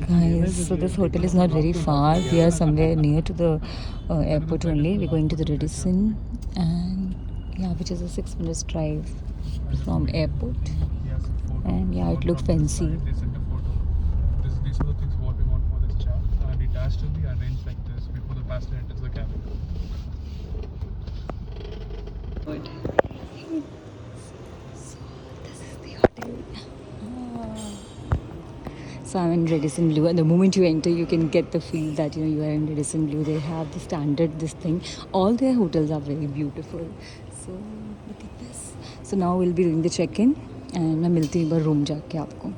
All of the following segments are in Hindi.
Guys, so this hotel is not very far. We are somewhere near to the airport only. We're going to the Radisson, and yeah, which is a 6 minutes drive from airport. And yeah, it looks fancy. They sent a photo. These are the things what we want for this chart, and it has to be arranged like this before the passenger enters the cabin. Good. So this is the hotel. So I'm in Radisson Blue, and the moment you enter, you can get the feel that you are in Radisson Blue. They have the standard this thing. All their hotels are very beautiful. So look at this. So now we'll be doing the check-in, and मैं मिलती हूँ एक बार रूम जाके आपको.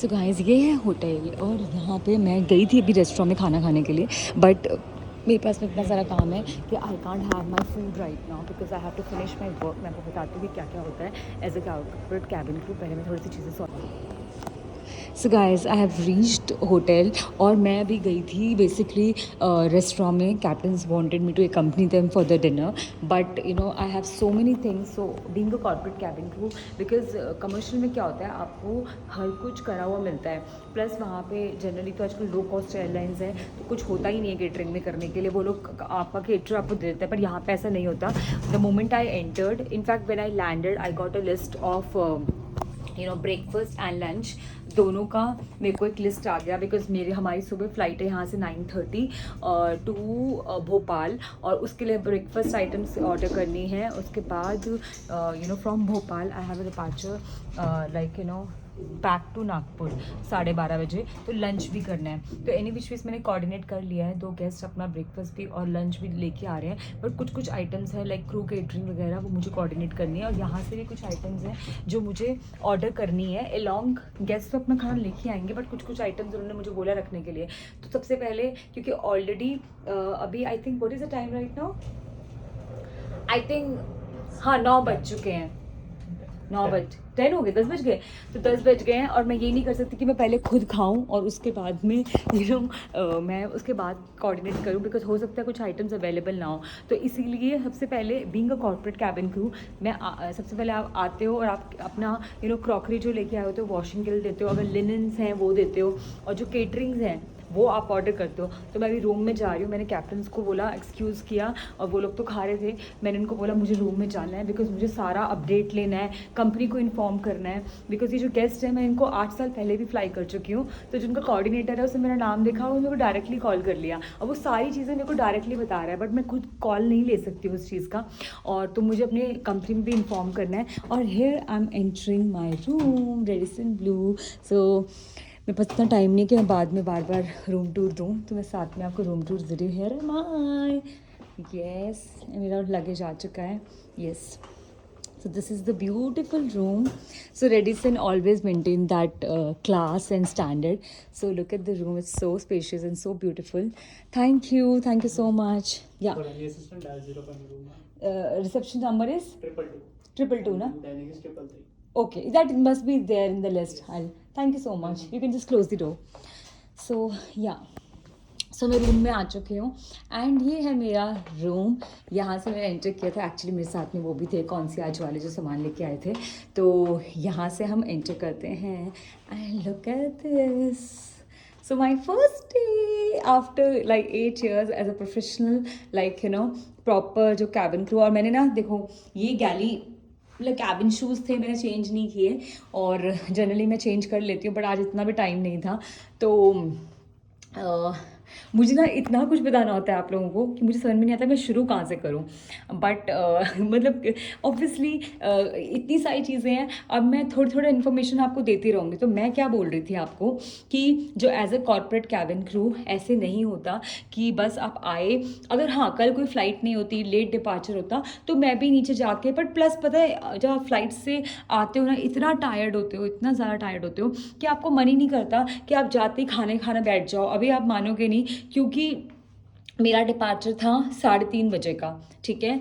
सो गाइस ये है होटल, और यहाँ पे मैं गई थी अभी रेस्टोरेंट में खाना खाने के लिए, बट मेरे पास में इतना सारा काम है कि I can't have my food right now because I have to finish my work. मैं आपको बताती हूँ कि क्या क्या होता है as a corporate cabin crew. पहले मैं थोड़ी सी चीज़ें solve. So guys I have reached hotel, और मैं अभी गई थी बेसिकली रेस्टोरेंट में. Captains wanted me to accompany them for the dinner, but I have so many things. So being a corporate cabin crew, because commercial में क्या होता है, आपको हर कुछ करा हुआ मिलता है. प्लस वहाँ पे जनरली तो आजकल लो कॉस्ट एयरलाइंस है, तो कुछ होता ही नहीं है केटरिंग में करने के लिए. वो लोग आपका केटर आपको दे देते हैं, पर यहाँ पे ऐसा नहीं होता. The moment I entered, in fact when I landed, I got a list of breakfast and lunch दोनों का. मेरे को एक लिस्ट आ गया बिकॉज हमारी सुबह फ़्लाइट है यहाँ से 9:30 टू भोपाल, और उसके लिए ब्रेकफास्ट आइटम्स ऑर्डर करनी है. उसके बाद from Bhopal I have a departure like back to Nagpur 12:30 बजे. तो लंच भी करना है. तो एनी विच वेज मैंने कोऑर्डिनेट कर लिया है. 2 गेस्ट अपना ब्रेकफास्ट भी और लंच भी लेके आ रहे हैं, बट कुछ आइटम्स हैं लाइक क्रू केटरिंग वगैरह, वो मुझे कोऑर्डिनेट करनी है. और यहाँ से भी कुछ आइटम्स हैं जो मुझे ऑर्डर करनी है. अलॉन्ग गेस्ट तो अपना खाना लेके आएंगे, बट कुछ आइटम्स उन्होंने मुझे बोला रखने के लिए. तो सबसे पहले, क्योंकि ऑलरेडी अभी I think what is the time right now, I think हाँ 9 बज चुके हैं. 10 हो गए, 10 बज गए. तो 10 बज गए हैं, और मैं ये नहीं कर सकती कि मैं पहले खुद खाऊं और उसके बाद में मैं उसके बाद कोऑर्डिनेट करूं, बिकॉज हो सकता है कुछ आइटम्स अवेलेबल ना हो. तो इसीलिए सबसे पहले being a corporate cabin crew, मैं सबसे पहले आप आते हो और आप अपना क्रॉकरी जो लेके आए होते हो वॉशिंग के लिए देते हो, अगर लिनन्स हैं वो देते हो, और जो केटरिंग्स हैं वो आप ऑर्डर करते हो. तो मैं अभी रूम में जा रही हूँ. मैंने कैप्टन्स को बोला, एक्सक्यूज़ किया, और वो लोग तो खा रहे थे. मैंने उनको बोला मुझे रूम में जाना है, बिकॉज मुझे सारा अपडेट लेना है, कंपनी को इन्फॉर्म करना है. बिकॉज ये जो गेस्ट है, मैं इनको 8 साल पहले भी फ्लाई कर चुकी हूँ. तो जिनका कोऑर्डिनेटर है उसने मेरा नाम देखा, वो मेरे को डायरेक्टली कॉल कर लिया, और वो सारी चीज़ें मेरे को डायरेक्टली बता रहा है, बट मैं खुद कॉल नहीं ले सकती उस चीज़ का. और तो मुझे अपने कंपनी में भी इन्फॉर्म करना है. और here I am entering my room, Radisson Blu. So मेरे पास इतना टाइम नहीं कि मैं बाद में बार बार रूम टूर दूँ, तो मैं साथ में आपको रूम टूर ज़रूर. हेयर माय यस, मेरा लगेज आ चुका है. Yes, so this is the beautiful room. So Radisson always maintain that class and standard. So look at the room, it's so spacious and so beautiful. Thank you so much. Yeah, For any assistant, dial 0 for my room. reception number is 222. 222 na? Dining is 333. Okay, that must be there in the list. Thank you so much. You can just close the door. So yeah, सो मैं रूम में आ चुकी हूँ, एंड ये है मेरा रूम. यहाँ से मैंने एंटर किया था. एक्चुअली मेरे साथ में वो भी थे कॉन्सियाज वाले जो सामान लेके आए थे. तो यहाँ से हम एंटर करते हैं, and look at this. So my first day after like 8 years as a professional, like proper जो कैबिन क्रू. और मैंने ना देखो, ये गैली मतलब कैबिन शूज़ थे, मैंने चेंज नहीं किए, और जनरली मैं चेंज कर लेती हूँ, बट आज इतना भी टाइम नहीं था. तो मुझे ना इतना कुछ बताना होता है आप लोगों को कि मुझे समझ में नहीं आता मैं शुरू कहाँ से करूँ. बट मतलब ऑब्वियसली इतनी सारी चीज़ें हैं. अब मैं थोड़ी इन्फॉर्मेशन आपको देती रहूँगी. तो मैं क्या बोल रही थी आपको कि जो as a corporate cabin crew ऐसे नहीं होता कि बस आप आए, अगर हाँ कल कोई फ़्लाइट नहीं होती, लेट डिपार्चर होता, तो मैं भी नीचे जाके, बट प्लस पता है जब आप फ्लाइट से आते हो ना, इतना टायर्ड होते हो, इतना ज़्यादा टायर्ड होते हो कि आपको मन ही नहीं करता कि आप जाते ही खाना बैठ जाओ. अभी आप मानोगे नहीं, क्योंकि मेरा डिपार्चर था 3:30 बजे का, ठीक है.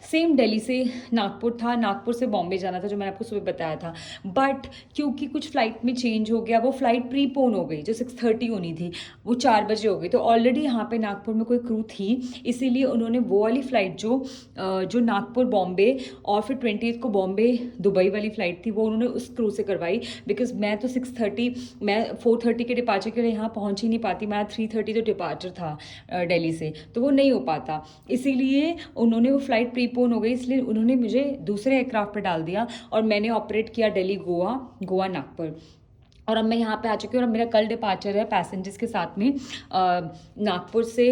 सेम दिल्ली से नागपुर था, नागपुर से बॉम्बे जाना था जो मैंने आपको सुबह बताया था, बट क्योंकि कुछ फ़्लाइट में चेंज हो गया, वो फ़्लाइट प्रीपोन हो गई जो 6:30 होनी थी, वो 4 बजे हो गई। तो ऑलरेडी यहाँ पे नागपुर में कोई क्रू थी, इसीलिए उन्होंने वो वाली फ़्लाइट जो नागपुर बॉम्बे और फिर 20th को बॉम्बे दुबई वाली फ़्लाइट थी, वो उन्होंने उस क्रू से करवाई। बिकॉज मैं तो 6:30, मैं 4:30 के डिपार्चर के लिए यहाँ पहुँच ही नहीं पाती, मेरा 3:30 तो डिपार्चर था दिल्ली से, तो वो नहीं हो पाता। इसीलिए उन्होंने वो फ़्लाइट प्रीपोन हो गई, इसलिए उन्होंने मुझे दूसरे एयरक्राफ्ट पे डाल दिया और मैंने ऑपरेट किया दिल्ली गोवा नागपुर। और अब मैं यहाँ पे आ चुकी हूँ और अब मेरा कल डिपार्चर है पैसेंजर्स के साथ में नागपुर से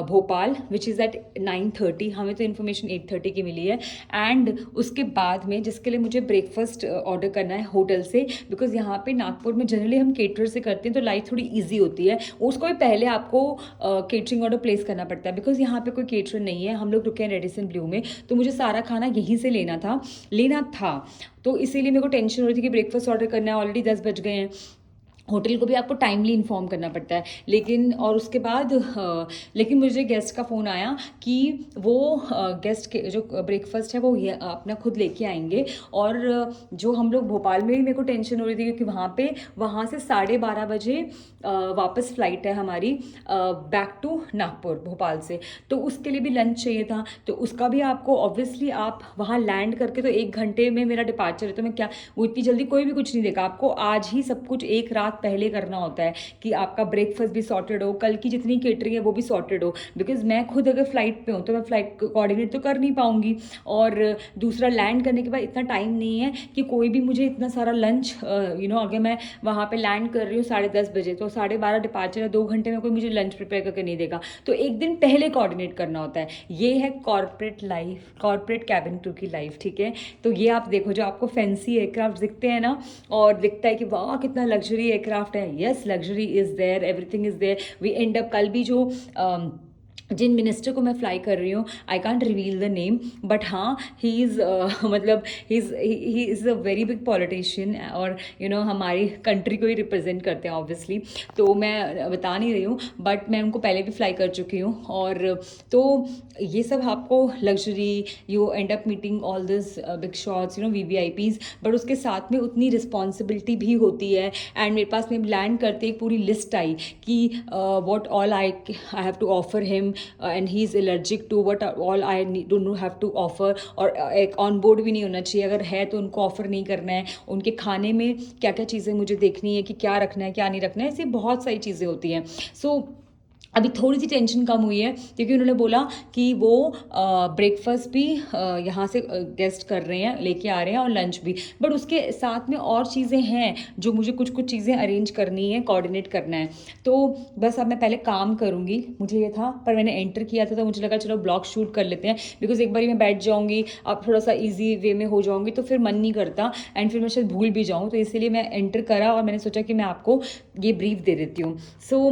भोपाल, विच इज़ एट 9:30। हमें तो इन्फॉर्मेशन 8:30 की मिली है। एंड उसके बाद में जिसके लिए मुझे ब्रेकफास्ट ऑर्डर करना है होटल से, बिकॉज यहाँ पे नागपुर में जनरली हम केटर से करते हैं तो लाइफ थोड़ी ईजी होती है। उसको भी पहले आपको केटरिंग ऑर्डर प्लेस करना पड़ता है, बिकॉज यहाँ पे कोई केटर नहीं है। हम लोग रुके हैं रेडिसन ब्लू में, तो मुझे सारा खाना यहीं से लेना था। तो इसीलिए मेरे को टेंशन हो रही थी कि ब्रेकफास्ट ऑर्डर करना है, ऑलरेडी 10 बज गए हैं। होटल को भी आपको टाइमली इन्फॉर्म करना पड़ता है, लेकिन और उसके बाद लेकिन मुझे गेस्ट का फ़ोन आया कि वो गेस्ट के जो ब्रेकफास्ट है वो अपना खुद लेके आएंगे। और जो हम लोग भोपाल में ही मेरे को टेंशन हो रही थी क्योंकि वहाँ से 12:30 बजे वापस फ़्लाइट है हमारी बैक टू नागपुर भोपाल से, तो उसके लिए भी लंच चाहिए था। तो उसका भी आपको ऑब्वियसली आप वहाँ लैंड करके तो 1 घंटे में मेरा डिपार्चर है, तो मैं क्या वो इतनी जल्दी कोई भी कुछ नहीं देगा आपको। आज ही सब कुछ एक रात पहले करना होता है कि आपका ब्रेकफास्ट भी सॉर्टेड हो, कल की जितनी केटरिंग है वो भी सॉर्टेड हो, बिकॉज मैं खुद अगर फ्लाइट पे हूँ तो मैं फ्लाइट कोऑर्डिनेट तो कर नहीं पाऊंगी। और दूसरा लैंड करने के बाद इतना टाइम नहीं है कि कोई भी मुझे इतना सारा लंच अगर मैं वहाँ पे लैंड कर रही हूँ 10:30 बजे तो 12:30 डिपार्चर है, 2 घंटे में कोई मुझे लंच प्रिपेयर करके नहीं देगा, तो एक दिन पहले कोऑर्डिनेट करना होता है। ये है corporate life, corporate cabin crew की लाइफ, ठीक है। तो ये आप देखो, जो आपको फैंसी एयरक्राफ्ट दिखते हैं ना और दिखता है कि वाह कितना लग्जरी एयरक्राफ्ट है, yes luxury is there, everything is there. We end up कल भी जो जिन मिनिस्टर को मैं फ्लाई कर रही हूँ, I can't reveal the name, but हाँ ही इज़ मतलब he is a very big politician और हमारी कंट्री को ही रिप्रेजेंट करते हैं ऑब्वियसली। तो मैं बता नहीं रही हूँ, बट मैं उनको पहले भी फ्लाई कर चुकी हूँ। और तो ये सब आपको luxury, you and up meeting all this big shots, VVIPs, but उसके साथ में उतनी रिस्पॉन्सिबिलिटी भी होती है। एंड मेरे पास में लैंड करते एक पूरी लिस्ट आई कि what all I have to offer him and he is allergic to what all I don't have to offer. और एक ऑन बोर्ड भी नहीं होना चाहिए, अगर है तो उनको ऑफर नहीं करना है। उनके खाने में क्या क्या चीज़ें मुझे देखनी है कि क्या रखना है क्या नहीं रखना है, ऐसी बहुत सारी चीज़ें होती हैं। सो अभी थोड़ी सी टेंशन कम हुई है क्योंकि उन्होंने बोला कि वो ब्रेकफास्ट भी यहाँ से गेस्ट कर रहे हैं, लेके आ रहे हैं, और लंच भी, बट उसके साथ में और चीज़ें हैं जो मुझे कुछ चीज़ें अरेंज करनी है, कोऑर्डिनेट करना है। तो बस अब मैं पहले काम करूँगी, मुझे ये था, पर मैंने एंटर किया था तो मुझे लगा चलो ब्लॉग शूट कर लेते हैं, बिकॉज एक बार मैं बैठ जाऊँगी अब थोड़ा सा ईजी वे में हो जाऊँगी तो फिर मन नहीं करता एंड फिर मैं शायद भूल भी जाऊँ, तो इसलिए मैं एंटर करा और मैंने सोचा कि मैं आपको ये ब्रीफ दे देती हूँ। सो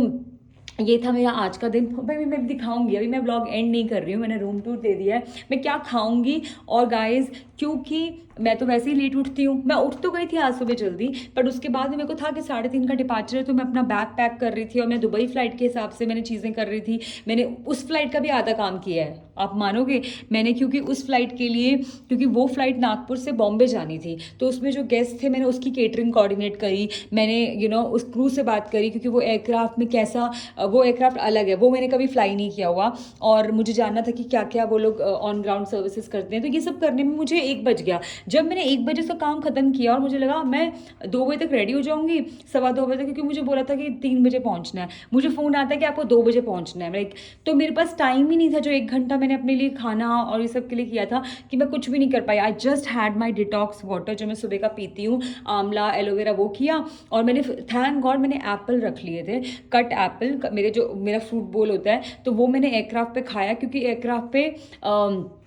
ये था मेरा आज का दिन। भाई मैं दिखाऊंगी, अभी मैं ब्लॉग एंड नहीं कर रही हूँ, मैंने रूम टूर दे दिया है, मैं क्या खाऊंगी। और गाइज क्योंकि मैं तो वैसे ही लेट उठती हूँ, मैं उठ तो गई थी आज सुबह जल्दी, बट उसके बाद मेरे को था कि 3:30 का डिपार्चर है, तो मैं अपना बैग पैक कर रही थी और मैं दुबई फ्लाइट के हिसाब से मैंने चीज़ें कर रही थी। मैंने उस फ्लाइट का भी आधा काम किया है, आप मानोगे। मैंने क्योंकि उस फ्लाइट के लिए, क्योंकि वो फ्लाइट नागपुर से बॉम्बे जानी थी, तो उसमें जो गेस्ट थे मैंने उसकी केटरिंग कोऑर्डिनेट करी, मैंने उस क्रू से बात करी, क्योंकि वो एयरक्राफ्ट में कैसा, वो एयरक्राफ्ट अलग है, वो मैंने कभी फ्लाई नहीं किया हुआ और मुझे जानना था कि क्या क्या वो लोग ऑन ग्राउंड सर्विसेज करते हैं। तो ये सब करने में मुझे 1 बज गया। जब मैंने 1 बजे से काम खत्म किया और मुझे लगा मैं 2 बजे तक रेडी हो जाऊंगी, 2:15 बजे तक, क्योंकि मुझे बोला था कि 3 बजे पहुंचना है, मुझे फ़ोन आता है कि आपको 2 बजे पहुंचना है। लाइक तो मेरे पास टाइम ही नहीं था, जो 1 घंटा मैंने अपने लिए खाना और ये सब के लिए किया था, कि मैं कुछ भी नहीं कर पाई। I just had my detox water जो मैं सुबह का पीती हूँ, आंवला एलोवेरा, वो किया। और मैंने थैंक गॉड मैंने एप्पल रख लिए थे, कट एप्पल, मेरा फ्रूट बोल होता है, तो वो मैंने एयरक्राफ्ट पे खाया, क्योंकि एयरक्राफ्ट पे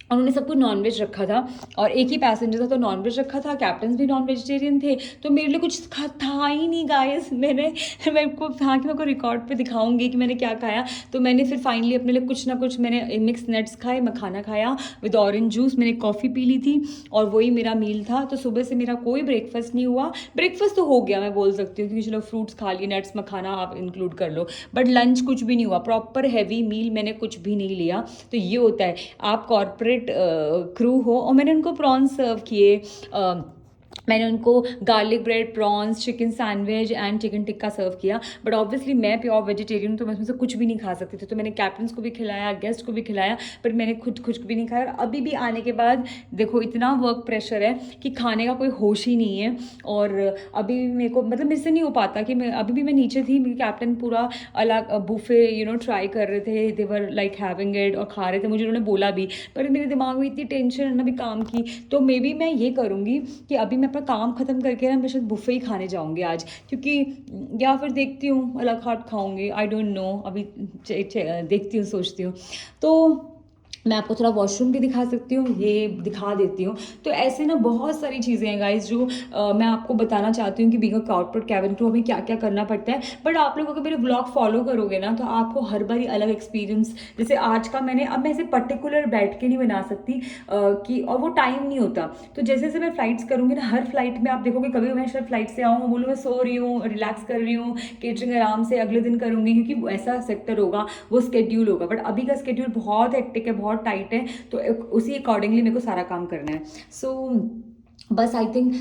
उन्होंने सब कुछ नॉनवेज रखा था और एक ही पैसेंजर था तो नॉनवेज रखा था, कैप्टन भी नॉन वेजिटेरियन थे, तो मेरे लिए कुछ था ही नहीं गाइस। मेरे को था कि मैं को रिकॉर्ड पे दिखाऊंगी कि मैंने क्या खाया, तो मैंने फिर फाइनली अपने लिए कुछ ना कुछ मैंने मिक्स नट्स खाए, मखाना खाया विद ऑरेंज जूस, मैंने कॉफ़ी पी ली थी और वही मेरा मील था। तो सुबह से मेरा कोई ब्रेकफास्ट नहीं हुआ, ब्रेकफास्ट तो हो गया मैं बोल सकती हूँ, क्योंकि चलो फ्रूट्स खा लिए, नट्स मखाना आप इंक्लूड कर लो, बट लंच कुछ भी नहीं हुआ, प्रॉपर हैवी मील मैंने कुछ भी नहीं लिया। तो ये होता है, आप कॉर्पोरेट कॉर्पोरेट क्रू हो, और मैंने उनको प्रॉन्स सर्व किए, मैंने उनको garlic bread, prawns, chicken sandwich and chicken tikka serve किया। बट ऑब्वियसली मैं प्योर वेजिटेरियन, तो मैं उसमें से कुछ भी नहीं खा सकती थी, तो मैंने कैप्टन्स को भी खिलाया, गेस्ट को भी खिलाया, बट मैंने खुद कुछ भी नहीं खाया। और अभी भी आने के बाद देखो इतना वर्क प्रेशर है कि खाने का कोई होश ही नहीं है। और अभी मेरे को मतलब मेरे से नहीं हो पाता कि मैं अभी भी मैं नीचे थी, मेरी कैप्टन पूरा अलग बुफे ट्राई कर रहे थे, दे वर लाइक हैविंग इट और खा रहे थे, मुझे उन्होंने बोला भी, पर मेरे दिमाग में इतनी टेंशन है ना अभी काम की। तो मे बी मैं ये करूँगी कि अभी मैं अपना काम ख़त्म करके ना मैं शायद बुफे ही खाने जाऊँगी आज, क्योंकि या फिर देखती हूँ अलग हाट खाऊँगी, आई डोंट नो, अभी देखती हूँ, सोचती हूँ। तो मैं आपको थोड़ा वॉशरूम भी दिखा सकती हूँ, ये दिखा देती हूँ। तो ऐसे ना बहुत सारी चीज़ें हैं गाइज जो मैं आपको बताना चाहती हूँ कि being a corporate cabin crew हमें क्या क्या करना पड़ता है। बट आप लोग अगर मेरे ब्लॉग फॉलो करोगे ना तो आपको हर बारी अलग एक्सपीरियंस, जैसे आज का मैंने, अब मैं ऐसे पर्टिकुलर बैठ के नहीं बना सकती कि, और वो टाइम नहीं होता। तो जैसे जैसे मैं फ्लाइट्स करूँगी ना, हर फ्लाइट में आप देखोगे कभी मैं शायद फ्लाइट से आऊँ, बोलूँ मैं सो रही हूँ, रिलैक्स कर रही हूँ, केटरिंग आराम से अगले दिन करूँगी, क्योंकि ऐसा सेक्टर होगा, वो स्केड्यूल होगा। बट अभी का स्केड्यूल बहुत हेक्टिक है, बहुत टाइट है, तो उसी अकॉर्डिंगली मेरे को सारा काम करना है। सो बस आई थिंक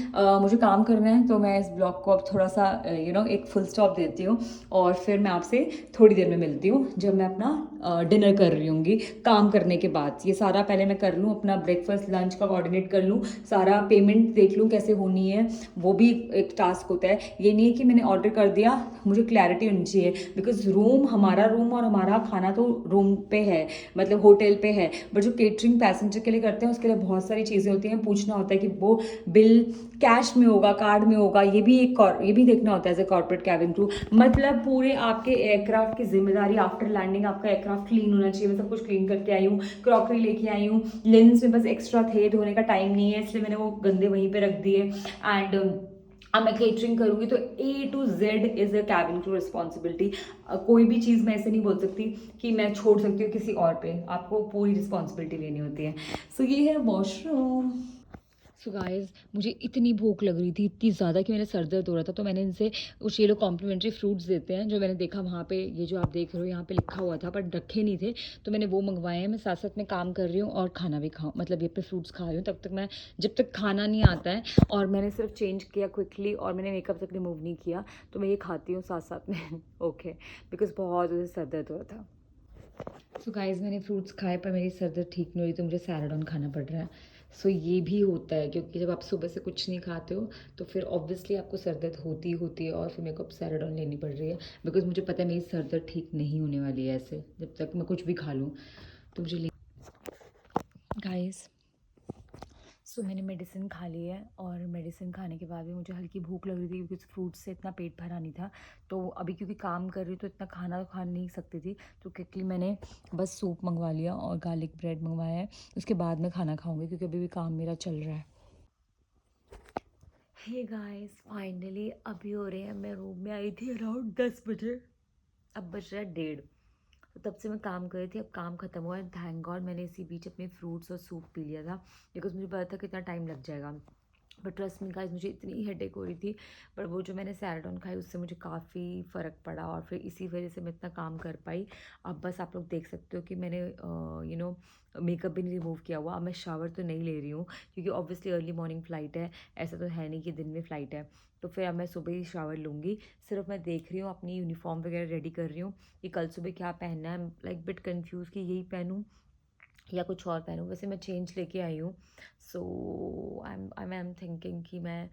मुझे काम करना है, तो मैं इस ब्लॉग को अब थोड़ा सा एक फुल स्टॉप देती हूँ, और फिर मैं आपसे थोड़ी देर में मिलती हूँ जब मैं अपना डिनर कर रही हूँगी काम करने के बाद। ये सारा पहले मैं कर लूँ, अपना ब्रेकफास्ट लंच का कोऑर्डिनेट कर लूँ, सारा पेमेंट देख लूँ कैसे होनी है, वो भी एक टास्क होता है। ये नहीं है कि मैंने ऑर्डर कर दिया, मुझे क्लैरिटी होनी चाहिए, बिकॉज हमारा रूम और हमारा खाना तो रूम पे है, मतलब होटल पे है, बट जो केटरिंग पैसेंजर के लिए करते हैं उसके लिए बहुत सारी चीज़ें होती हैं, पूछना होता है कि वो बिल कैश में होगा, कार्ड में होगा, ये भी देखना होता है as a corporate cabin crew. मतलब पूरे आपके एयरक्राफ्ट की जिम्मेदारी, आफ्टर लैंडिंग आपका एयरक्राफ्ट क्लीन होना चाहिए। मैं सब कुछ क्लीन करके आई हूँ, क्रॉकरी लेके आई हूँ, लेंस में बस एक्स्ट्रा थे, धोने का टाइम नहीं है इसलिए मैंने वो गंदे वहीं पे रख दिए। एंड अब मैं केटरिंग करूँगी तो A to Z is a cabin crew responsibility. कोई भी चीज़ मैं ऐसे नहीं बोल सकती कि मैं छोड़ सकती हूँ किसी और पे, आपको पूरी रिस्पॉन्सिबिलिटी लेनी होती है। सो ये है वॉशरूम। सो गाइस, मुझे इतनी भूख लग रही थी, इतनी ज़्यादा कि मेरा सर दर्द हो रहा था, तो मैंने इनसे कुछ, ये लोग कॉम्प्लीमेंट्री फ्रूट्स देते हैं, जो मैंने देखा वहाँ पे, ये जो आप देख रहे हो यहाँ पे लिखा हुआ था बट रखे नहीं थे, तो मैंने वो मंगवाए हैं। मैं साथ साथ में काम कर रही हूँ और खाना भी खाऊँ, मतलब ये पे फ्रूट्स खा रही हूँ तब तक मैं, जब तक खाना नहीं आता है। और मैंने सिर्फ चेंज किया क्विकली, और मैंने मेकअप तक रिमूव नहीं किया, तो मैं ये खाती हूँ साथ साथ में ओके, बिकॉज बहुत ज़्यादा सर दर्द हो रहा था। सो गाइज़, मैंने फ्रूट्स खाए पर मेरी सर दर्द ठीक नहीं हुई, तो मुझे सैराडॉन खाना पड़ रहा है। सो ये भी होता है, क्योंकि जब आप सुबह से कुछ नहीं खाते हो तो फिर ऑब्वियसली आपको सर दर्द होती होती है, और फिर मेरे को अब सैराडॉन लेनी पड़ रही है, बिकॉज मुझे पता है मेरी सर दर्द ठीक नहीं होने वाली है ऐसे, जब तक मैं कुछ भी खा लूँ तो मुझे गाइज़, सो मैंने मेडिसिन खा ली है, और मेडिसिन खाने के बाद भी मुझे हल्की भूख लग रही थी, क्योंकि फ्रूट्स से इतना पेट भरा नहीं था। तो अभी क्योंकि काम कर रही हूँ तो इतना खाना तो खा नहीं सकती थी, तो क्विकली मैंने बस सूप मंगवा लिया और गार्लिक ब्रेड मंगवाया है। उसके बाद मैं खाना खाऊंगी, क्योंकि अभी भी काम मेरा चल रहा है। हे गाइस, फाइनली अभी हो रहे हैं, मैं रूम में आई थी अराउंड 10 बजे, अब बज रहा है 1:30, तो तब से मैं काम कर रही थी। अब काम खत्म हुआ है, थैंक गॉड मैंने इसी बीच अपने फ्रूट्स और सूप पी लिया था, बिकॉज मुझे पता था कितना टाइम लग जाएगा। बट ट्रस्ट मी गाइस, मुझे इतनी हेडेक हो रही थी, पर वो जो मैंने सैराडॉन खाई उससे मुझे काफ़ी फ़र्क पड़ा, और फिर इसी वजह से मैं इतना काम कर पाई। अब बस आप लोग देख सकते हो कि मैंने मेकअप भी नहीं रिमूव किया हुआ। अब मैं शावर तो नहीं ले रही हूँ, क्योंकि ऑब्वियसली अर्ली मॉर्निंग फ़्लाइट है, ऐसा तो है नहीं कि दिन में फ़्लाइट है, तो फिर अब मैं सुबह ही शावर लूँगी। सिर्फ मैं देख रही हूँ, अपनी यूनिफॉर्म वगैरह रेडी कर रही हूँ कि कल सुबह क्या पहनना है। लाइक बिट कन्फ्यूज़ कि यही पहनूँ या कुछ और पहनूँ। वैसे मैं चेंज लेके आई हूँ, सो आई एम थिंकिंग कि मैं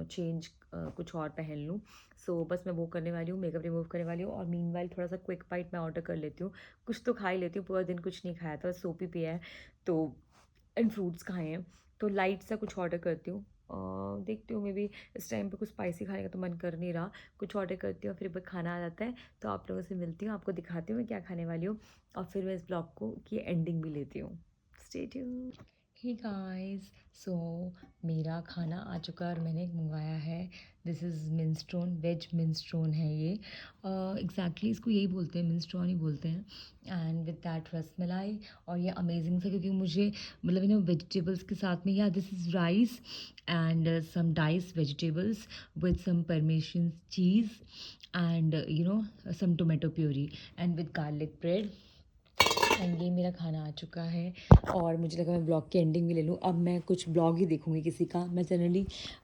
चेंज कुछ और पहन लूँ। सो बस मैं वो करने वाली हूँ, मेकअप रिमूव करने वाली हूँ, और मीनवाइल थोड़ा सा क्विक बाइट मैं ऑर्डर कर लेती हूँ। कुछ तो खा ही लेती हूँ, पूरा दिन कुछ नहीं खाया था, सूप ही पिया है, तो एंड फ्रूट्स खाए हैं, तो लाइट सा कुछ ऑर्डर करती हूँ। देखती हूँ, मे बी इस टाइम पे कुछ स्पाइसी खाने का तो मन कर नहीं रहा, कुछ ऑर्डर करती हूँ, फिर एक बार खाना आ जाता है, तो आप लोगों से मिलती हूँ, आपको दिखाती हूँ मैं क्या खाने वाली हूँ, और फिर मैं इस ब्लॉग को की एंडिंग भी लेती हूँ। Stay tuned. हे गाइस, सो मेरा खाना आ चुका है और मैंने मंगवाया है, दिस इज़ मिनस्टोन, वेज मिनस्टोन है ये। एग्जैक्टली इसको यही बोलते हैं, मिनस्टोन ही बोलते हैं, एंड विद दैट रसमलाई। और ये अमेजिंग था, क्योंकि मुझे मतलब वेजिटेबल्स के साथ में, या this is rice and some diced vegetables with some parmesan cheese and some tomato puree and with garlic bread and ये मेरा खाना आ चुका है और मुझे लगा मैं ब्लॉग की एंडिंग भी ले लूँ। अब मैं कुछ ब्लॉग ही देखूँगी किसी का। मैं जनरली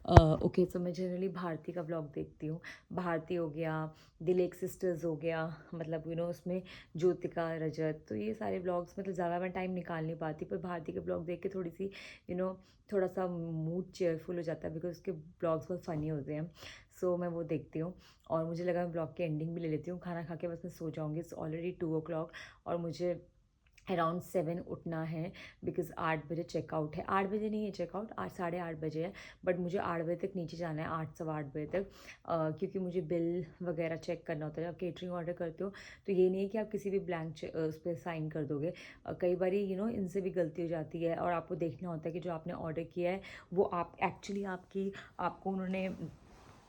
ओके, तो मैं जनरली भारती का ब्लॉग देखती हूँ। भारती हो गया, दिलेक सिस्टर्स हो गया, मतलब उसमें ज्योतिका, रजत, तो ये सारे ब्लॉग्स मतलब ज़्यादा मैं टाइम निकाल नहीं पाती, पर भारती के ब्लॉग देख के थोड़ी सी थोड़ा सा मूड चेयरफुल हो जाता है, बिकॉज उसके ब्लॉग्स बहुत फ़नी होते हैं। सो मैं वो देखती हूँ और मुझे लगा मैं ब्लॉग की एंडिंग भी ले लेती हूँ। खाना खा के बस मैं सो जाऊँगी। इट्स ऑलरेडी 2 o'clock और मुझे अराउंड 7 उठना है, बिकॉज़ 8 बजे चेकआउट है। 8 बजे नहीं है चेकआउट, 8 8:30 बजे है, बट मुझे 8 बजे तक नीचे जाना है, 8 सवा 8 बजे तक, क्योंकि मुझे बिल वगैरह चेक करना होता है। जब केटरिंग ऑर्डर करते हो तो ये नहीं है कि आप किसी भी ब्लैंक उस पर साइन कर दोगे। कई बार इनसे भी गलती हो जाती है और आपको देखना होता है कि जो आपने ऑर्डर किया है वो आप एक्चुअली आपको उन्होंने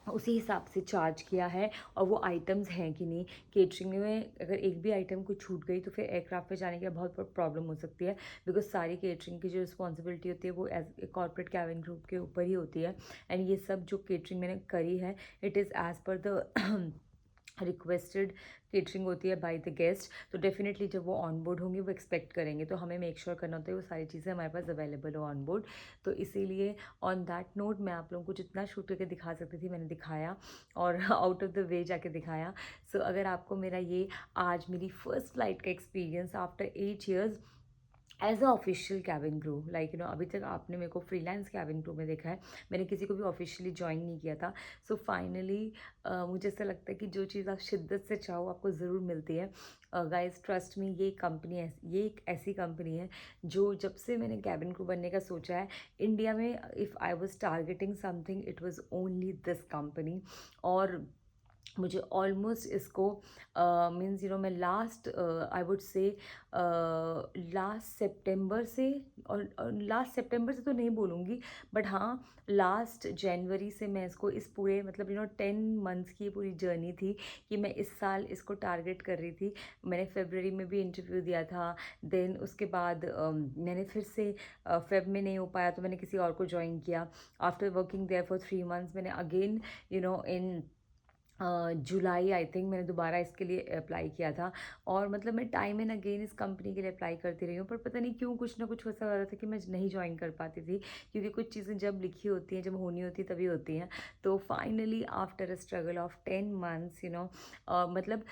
उसी हिसाब से चार्ज किया है और वो आइटम्स हैं कि नहीं। केटरिंग में अगर एक भी आइटम को छूट गई तो फिर एयरक्राफ्ट पे जाने के बाद बहुत प्रॉब्लम हो सकती है, बिकॉज सारी केटरिंग की जो रिस्पॉन्सिबिलिटी होती है वो एज कॉर्पोरेट कैबिन ग्रुप के ऊपर ही होती है। एंड ये सब जो केटरिंग मैंने करी है, it is as per the requested catering होती है बाय द गेस्ट। तो डेफिनेटली जब वो ऑन बोर्ड होंगे वो एक्सपेक्ट करेंगे, तो हमें मेक श्योर करना होता है वो सारी चीज़ें हमारे पास अवेलेबल हो ऑन बोर्ड। तो इसीलिए ऑन दैट नोट मैं आप लोगों को जितना शूट करके दिखा सकती थी मैंने दिखाया और आउट ऑफ द वे जाके दिखाया। सो अगर आपको मेरा ये आज मेरी फर्स्ट फ्लाइट का experience after 8 years as a official cabin crew, like अभी तक आपने मेरे को फ्रीलांस कैबिन क्रू में देखा है, मैंने किसी को भी ऑफिशियली ज्वाइन नहीं किया था। सो फाइनली मुझे ऐसा लगता है कि जो चीज़ आप शिद्दत से चाहो आपको ज़रूर मिलती है। गाइस ट्रस्ट मी, ये एक ऐसी कंपनी है जो जब से मैंने कैबिन क्रू बनने का सोचा है इंडिया में, if I was targeting something it was only this company. और मुझे ऑलमोस्ट इसको मीन्स मैं last I would say last सितंबर से, और लास्ट सितंबर से तो नहीं बोलूँगी, बट हाँ लास्ट जनवरी से मैं इसको इस पूरे मतलब 10 months की पूरी जर्नी थी कि मैं इस साल इसको टारगेट कर रही थी। मैंने फरवरी में भी इंटरव्यू दिया था, देन उसके बाद मैंने फिर से फेब में नहीं हो पाया तो मैंने किसी और को ज्वाइन किया। After working there for 3 months मैंने again in July I think मैंने दोबारा इसके लिए अप्लाई किया था। और मतलब मैं टाइम एंड अगेन इस कंपनी के लिए अप्लाई करती रही हूँ, पर पता नहीं क्यों कुछ ना कुछ ऐसा हो रहा था कि मैं नहीं ज्वाइन कर पाती थी, क्योंकि कुछ चीज़ें जब लिखी होती हैं, जब होनी होती तभी होती हैं। तो finally after a struggle of 10 months मतलब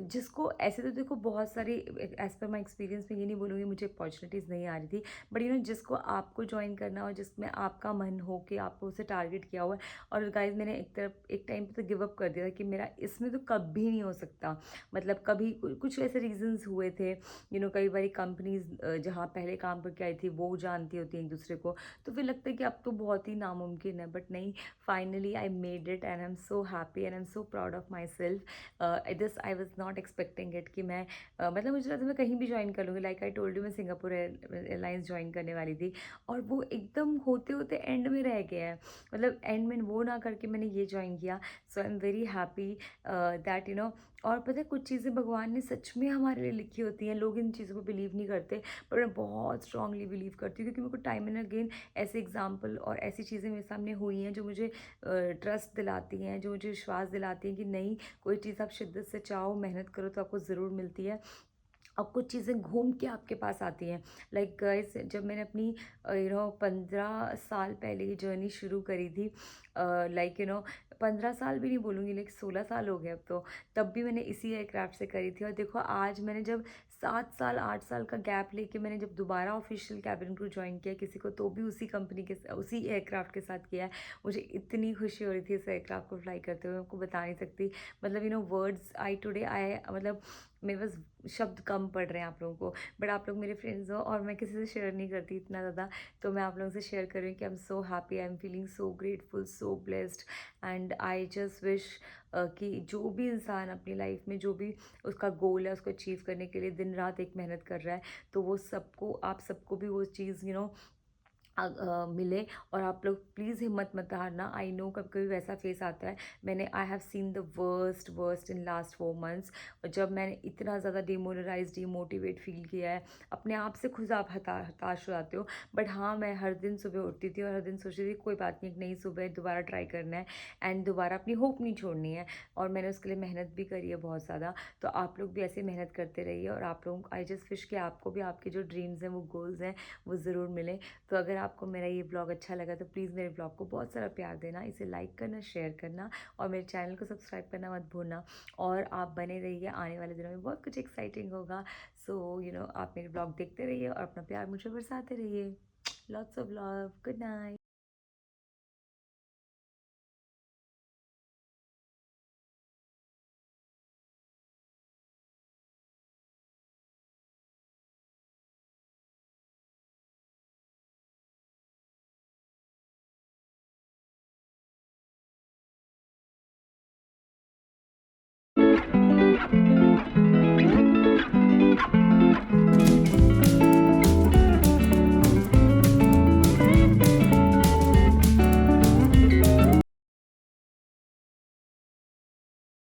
जिसको ऐसे तो देखो बहुत सारी, एज़ पर माई एक्सपीरियंस में ये नहीं बोलूँगी मुझे अपॉर्चुनिटीज़ नहीं आ रही थी, बट जिसको आपको ज्वाइन करना हो, जिसमें आपका मन हो कि आपको उसे टारगेट किया हुआ है। और गाइज मैंने एक टाइम पे तो गिव अप कर दिया था कि मेरा इसमें तो कभी नहीं हो सकता। मतलब कभी कुछ ऐसे रीजंस हुए थे, कई बार कंपनीज जहाँ पहले काम करके आई थी वो जानती होती हैं एक दूसरे को, तो फिर लगता है कि अब तो बहुत ही नामुमकिन है, बट नहीं, finally I made it and I am so happy and I am so proud of my self. This I was not expecting it कि मैं मतलब मुझे लगता मैं कहीं भी ज्वाइन कर लूँगी। लाइक आई टोल्ड यू मैं सिंगापुर एयरलाइंस ज्वाइन करने वाली थी और वो एकदम होते होते एंड में रह गया है। मतलब एंड में वो ना करके मैंने ये ज्वाइन किया। So I am very happy that और पता है कुछ चीज़ें भगवान ने सच में हमारे लिए लिखी होती हैं। लोग इन चीज़ों को बिलीव नहीं करते, पर मैं बहुत स्ट्रांगली बिलीव करती हूँ, क्योंकि मेरे को टाइम एंड अगेन ऐसे एग्जाम्पल और ऐसी चीज़ें मेरे सामने हुई हैं जो मुझे ट्रस्ट दिलाती हैं, जो मुझे विश्वास दिलाती हैं कि नहीं, कोई चीज़ आप शिद्दत से चाहो, मेहनत करो तो आपको ज़रूर मिलती है और कुछ चीज़ें घूम के आपके पास आती हैं। लाइक गाइस जब मैंने अपनी 15 साल पहले की जर्नी शुरू करी थी, लाइक 15 साल भी नहीं बोलूँगी, लाइक 16 साल हो गए अब तो, तब भी मैंने इसी एयरक्राफ्ट से करी थी। और देखो आज मैंने जब 7 साल 8 साल का गैप लेके मैंने जब दोबारा ऑफिशियल कैबिन क्रू ज्वाइन किया किसी को, तो भी उसी कंपनी के उसी एयरक्राफ्ट के साथ किया है। मुझे इतनी खुशी हो रही थी इस एयरक्राफ्ट को फ्लाई करते हुए, मैं आपको बता नहीं सकती। मतलब वर्ड्स आई टुडे आई मतलब मेरे पास शब्द कम पड़ रहे हैं आप लोगों को, बट आप लोग मेरे फ्रेंड्स हो और मैं किसी से शेयर नहीं करती इतना ज़्यादा, तो मैं आप लोगों से शेयर कर रही हूँ कि I am so happy, I am feeling so grateful, so blessed. And I just wish कि जो भी इंसान अपनी लाइफ में जो भी उसका गोल है उसको अचीव करने के लिए दिन रात एक मेहनत कर रहा है, तो वो सबको, आप सबको भी वो चीज़ मिले। और आप लोग प्लीज़ हिम्मत मत हारना। आई नो कभी कभी वैसा फेस आता है। I have seen the worst in last 4 months. और जब मैंने इतना ज़्यादा डिमोटिवेट फील किया है, अपने आप से खुद आप हताश हो जाते हो। बट हाँ, मैं हर दिन सुबह उठती थी और हर दिन सोचती थी कोई बात नहीं, एक नई सुबह दोबारा ट्राई करना है एंड दोबारा अपनी होप नहीं छोड़नी है। और मैंने उसके लिए मेहनत भी करी है बहुत ज़्यादा। तो आप लोग भी ऐसे मेहनत करते रहिए। और आप लोगों आई जस्ट विश कि आपको भी आपके जो ड्रीम्स हैं, वो गोल्स हैं, वो ज़रूर मिलें। तो अगर आपको मेरा ये ब्लॉग अच्छा लगा तो प्लीज़ मेरे ब्लॉग को बहुत सारा प्यार देना, इसे लाइक करना, शेयर करना और मेरे चैनल को सब्सक्राइब करना मत भूलना। और आप बने रहिए, आने वाले दिनों में बहुत कुछ एक्साइटिंग होगा। सो आप मेरे ब्लॉग देखते रहिए और अपना प्यार मुझे बरसाते रहिए। Lots of love. Good night.